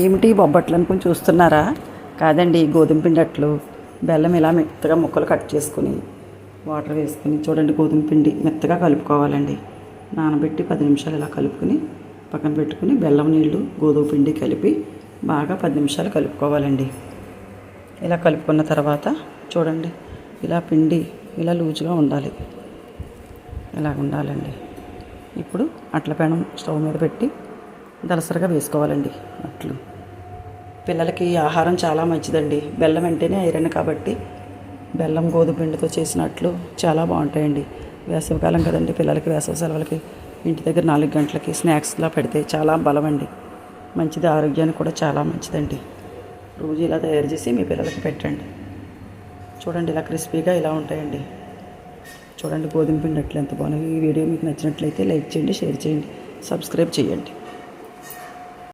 ఏమిటి బొబ్బట్లు అనుకుని చూస్తున్నారా? కాదండి, గోధుమ పిండి అట్లు. బెల్లం ఇలా మెత్తగా ముక్కలు కట్ చేసుకుని వాటర్ వేసుకుని చూడండి, గోధుమ పిండి మెత్తగా కలుపుకోవాలండి. నానబెట్టి 10 నిమిషాలు ఇలా కలుపుకుని పక్కన పెట్టుకుని బెల్లం నీళ్ళు గోధుమ పిండి కలిపి బాగా 10 నిమిషాలు కలుపుకోవాలండి. ఇలా కలుపుకున్న తర్వాత చూడండి, ఇలా పిండి ఇలా లూజుగా ఉండాలి, ఇలా ఉండాలండి. ఇప్పుడు అట్ల పెనం స్టవ్ మీద పెట్టి దలసరిగా వేసుకోవాలండి అట్లు. పిల్లలకి ఆహారం చాలా మంచిదండి. బెల్లం అంటేనే ఐరన్ కాబట్టి బెల్లం గోధుమ పిండితో చేసిన అట్లు చాలా బాగుంటాయండి. వేసవికాలం కదండి, పిల్లలకి వేసవి సెలవులకి ఇంటి దగ్గర 4 గంటలకి స్నాక్స్లా పెడితే చాలా బలమండి. మంచిది, ఆరోగ్యానికి కూడా చాలా మంచిదండి. రోజు ఇలా తయారు చేసి మీ పిల్లలకి పెట్టండి. చూడండి, ఇలా క్రిస్పీగా ఇలా ఉంటాయండి. చూడండి, గోధుమ పిండి అట్లు ఎంత బాగున్నాయి. ఈ వీడియో మీకు నచ్చినట్లయితే లైక్ చేయండి, షేర్ చేయండి, సబ్స్క్రైబ్ చేయండి.